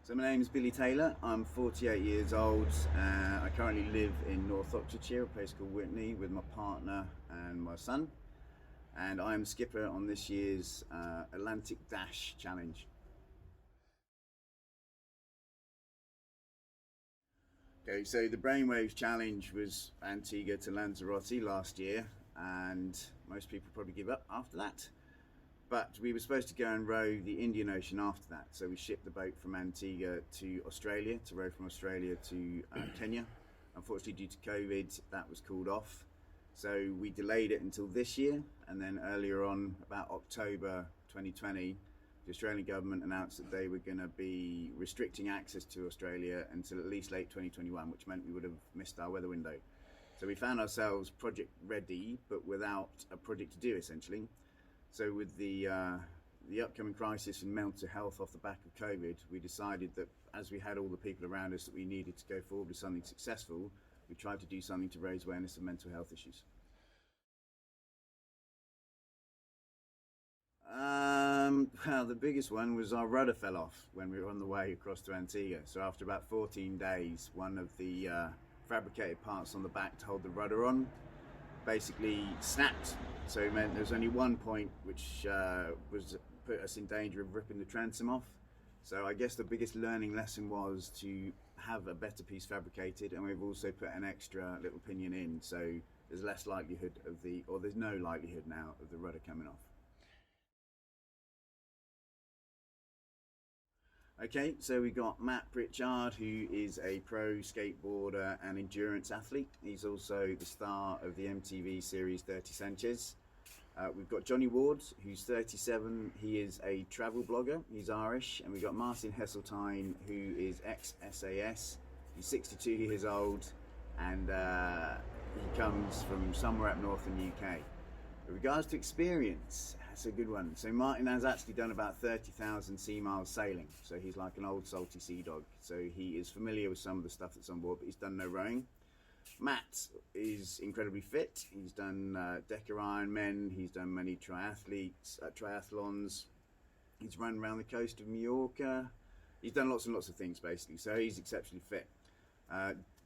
So my name is Billy Taylor. I'm 48 years old. I currently live in North Oxfordshire, a place called Witney, with my partner and my son. And I am skipper on this year's Atlantic Dash Challenge. Okay, so the Brainwaves Challenge was Antigua to Lanzarote last year, and most people probably give up after that. But we were supposed to go and row the Indian Ocean after that, so we shipped the boat from Antigua to Australia, to row from Australia to Kenya. Unfortunately, due to COVID, that was called off. So we delayed it until this year, and then earlier on, about October 2020, the Australian government announced that they were going to be restricting access to Australia until at least late 2021, which meant we would have missed our weather window. So we found ourselves project ready, but without a project to do, essentially. So with the upcoming crisis in mental health off the back of COVID, we decided that as we had all the people around us that we needed to go forward with something successful, we tried to do something to raise awareness of mental health issues. Well, the biggest one was our rudder fell off when we were on the way across to Antigua. So after about 14 days, one of the fabricated parts on the back to hold the rudder on basically snapped. So it meant there was only one point which was put us in danger of ripping the transom off. So I guess the biggest learning lesson was to have a better piece fabricated, and we've also put an extra little pinion in, so there's less likelihood of there's no likelihood now of the rudder coming off. Okay, so we got Matt Pritchard, who is a pro skateboarder and endurance athlete. He's also the star of the MTV series 30 Sanchez. We've got Johnny Ward, who's 37. He is a travel blogger. He's Irish. And we've got Martin Hesseltine, who is ex-SAS. He's 62 years old, and he comes from somewhere up north in the UK. With regards to experience, that's a good one. So Martin has actually done about 30,000 sea miles sailing. So he's like an old salty sea dog. So he is familiar with some of the stuff that's on board, but he's done no rowing. Matt is incredibly fit. He's done Decker Ironmen. He's done many triathlons. He's run around the coast of Mallorca. He's done lots and lots of things, basically. So he's exceptionally fit.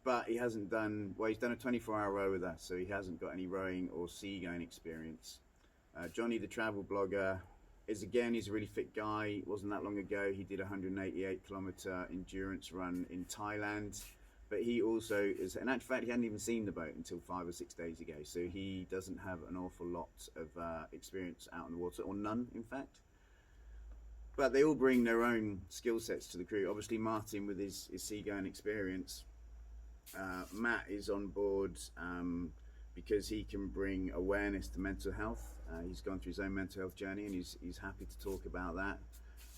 But he hasn't done, well, he's done a 24-hour row with us, so he hasn't got any rowing or seagoing experience. Johnny, the travel blogger, he's a really fit guy. It wasn't that long ago, he did a 188-kilometer endurance run in Thailand. But he also is, in actual fact, he hadn't even seen the boat until 5 or 6 days ago. So he doesn't have an awful lot of experience out in the water, or none, in fact. But they all bring their own skill sets to the crew. Obviously, Martin with his seagoing experience. Matt is on board because he can bring awareness to mental health. He's gone through his own mental health journey, and he's happy to talk about that.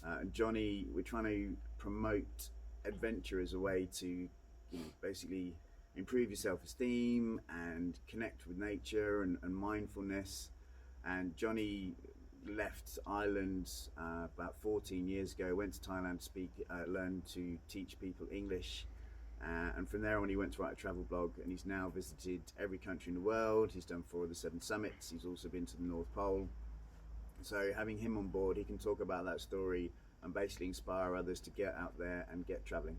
And Johnny, we're trying to promote adventure as a way to basically improve your self-esteem and connect with nature and mindfulness. And Johnny left Ireland about 14 years ago, went to Thailand to learn to teach people English. And from there on, he went to write a travel blog, and he's now visited every country in the world. He's done 4 of the 7 summits. He's also been to the North Pole. So having him on board, he can talk about that story and basically inspire others to get out there and get traveling.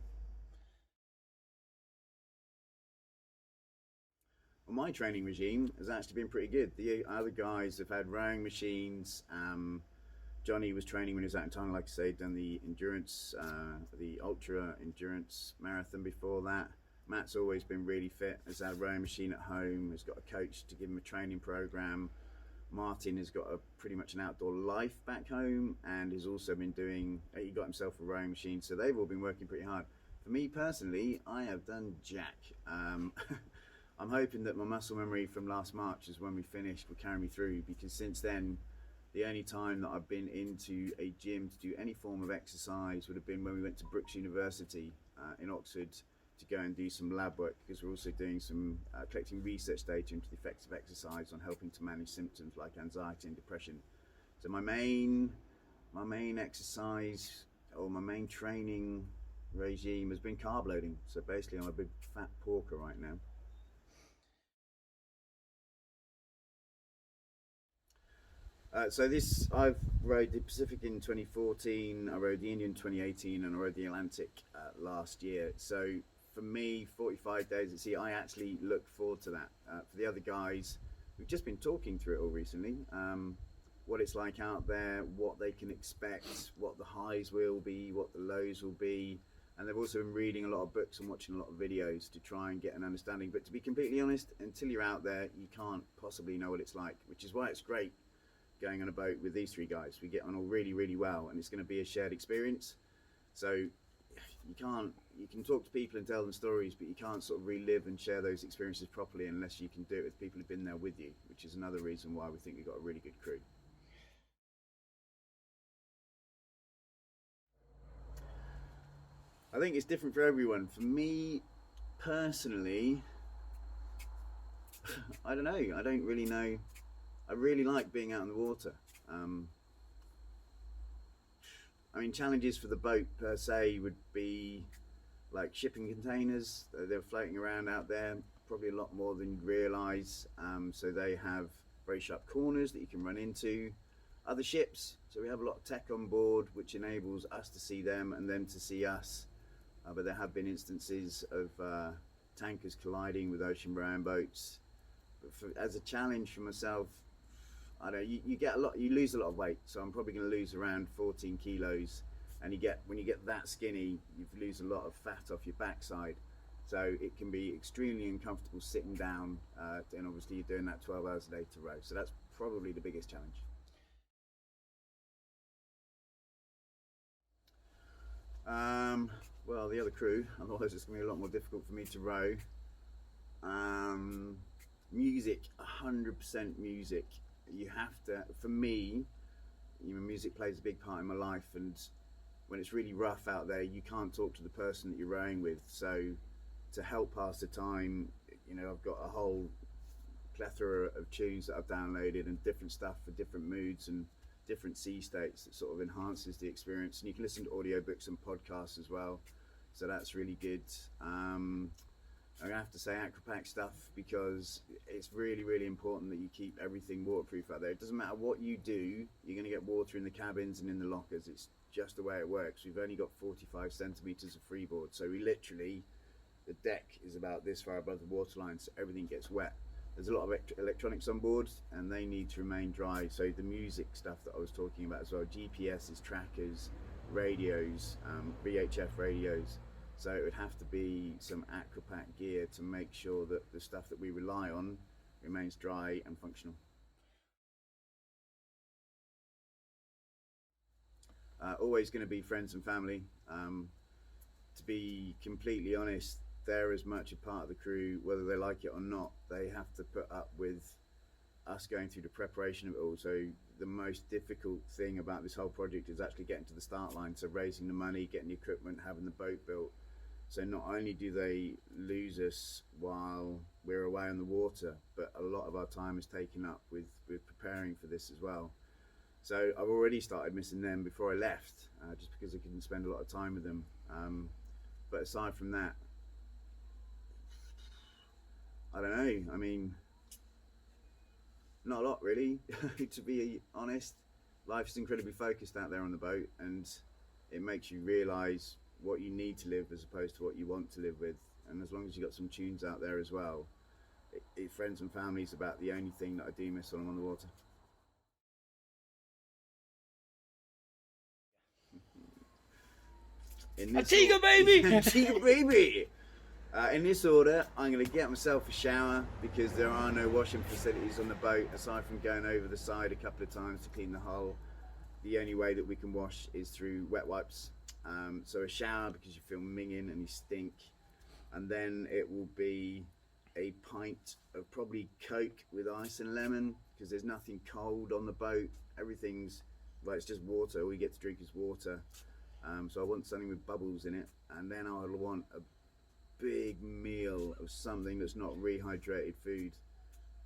Well, my training regime has actually been pretty good. The other guys have had rowing machines. Johnny was training when he was out in Thailand, like I say, done the endurance, the ultra endurance marathon before that. Matt's always been really fit, has had a rowing machine at home, has got a coach to give him a training program. Martin has got pretty much an outdoor life back home, and has also been he got himself a rowing machine, so they've all been working pretty hard. For me personally, I have done jack. I'm hoping that my muscle memory from last March, is when we finished, will carry me through, because since then, the only time that I've been into a gym to do any form of exercise would have been when we went to Brookes University in Oxford to go and do some lab work, because we're also doing some collecting research data into the effects of exercise on helping to manage symptoms like anxiety and depression. So my main exercise, or my main training regime, has been carb loading. So basically I'm a big fat porker right now. I've rode the Pacific in 2014, I rode the Indian 2018, and I rode the Atlantic last year. So for me, 45 days at sea, I actually look forward to that. For the other guys, we've just been talking through it all recently. What it's like out there, what they can expect, what the highs will be, what the lows will be. And they've also been reading a lot of books and watching a lot of videos to try and get an understanding. But to be completely honest, until you're out there, you can't possibly know what it's like, which is why it's great going on a boat with these three guys. We get on all really, really well, and it's going to be a shared experience. So you can talk to people and tell them stories, but you can't sort of relive and share those experiences properly unless you can do it with people who've been there with you, which is another reason why we think we've got a really good crew. I think it's different for everyone. For me personally, I don't know. I don't really know. I really like being out in the water. I mean, challenges for the boat per se would be like shipping containers. They're floating around out there, probably a lot more than you'd realise. So they have very sharp corners that you can run into. Other ships, so we have a lot of tech on board, which enables us to see them and them to see us. But there have been instances of tankers colliding with ocean-bound boats. But as a challenge for myself, I don't know, you lose a lot of weight, so I'm probably going to lose around 14 kilos, and when you get that skinny, you lose a lot of fat off your backside, so it can be extremely uncomfortable sitting down, and obviously you're doing that 12 hours a day to row, so that's probably the biggest challenge. Well, the other crew, otherwise it's going to be a lot more difficult for me to row. Music, 100% music. You have to, for me, music plays a big part in my life, and when it's really rough out there, you can't talk to the person that you're rowing with. So to help pass the time, I've got a whole plethora of tunes that I've downloaded and different stuff for different moods and different sea states that sort of enhances the experience. And you can listen to audiobooks and podcasts as well, so that's really good. I'm gonna have to say Aquapac stuff, because it's really, really important that you keep everything waterproof out there. It doesn't matter what you do, you're gonna get water in the cabins and in the lockers. It's just the way it works. We've only got 45 centimeters of freeboard, so the deck is about this far above the waterline, so everything gets wet. There's a lot of electronics on board, and they need to remain dry. So the music stuff that I was talking about as well, GPSs, trackers, radios, VHF radios. So it would have to be some Aquapac gear to make sure that the stuff that we rely on remains dry and functional. Always going to be friends and family. To be completely honest, they're as much a part of the crew, whether they like it or not. They have to put up with us going through the preparation of it all. So the most difficult thing about this whole project is actually getting to the start line. So raising the money, getting the equipment, having the boat built. So not only do they lose us while we're away on the water, but a lot of our time is taken up with preparing for this as well. So I've already started missing them before I left, just because I couldn't spend a lot of time with them. But aside from that, I don't know. I mean, not a lot really, to be honest. Life is incredibly focused out there on the boat, and it makes you realise what you need to live as opposed to what you want to live with. And as long as you've got some tunes out there as well, friends and family is about the only thing that I do miss when I'm on the water. Antigua, baby! Antigua, baby! In this order, I'm going to get myself a shower, because there are no washing facilities on the boat aside from going over the side a couple of times to clean the hull. The only way that we can wash is through wet wipes. So a shower, because you feel minging and you stink, and then it will be a pint of probably Coke with ice and lemon, because there's nothing cold on the boat. Everything's, well, it's just water. All you get to drink is water. So I want something with bubbles in it, and then I'll want a big meal of something that's not rehydrated food.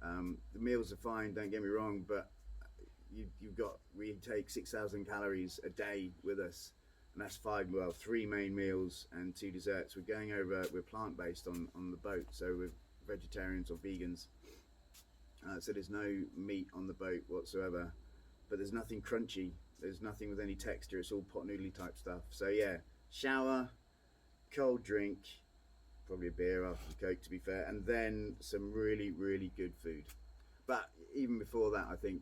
The meals are fine, don't get me wrong, but we take 6,000 calories a day with us, and that's 3 main meals and 2 desserts. We're plant-based on the boat, so we're vegetarians or vegans. So there's no meat on the boat whatsoever. but there's nothing crunchy. There's nothing with any texture. It's all pot noodly type stuff. So yeah, shower, cold drink, probably a beer after the Coke to be fair, and then some really, really good food. But even before that, I think,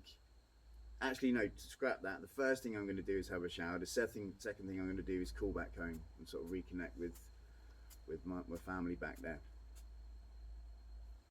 actually no, scrap that. The first thing I'm going to do is have a shower. The second thing I'm going to do is call back home and sort of reconnect with my family back there.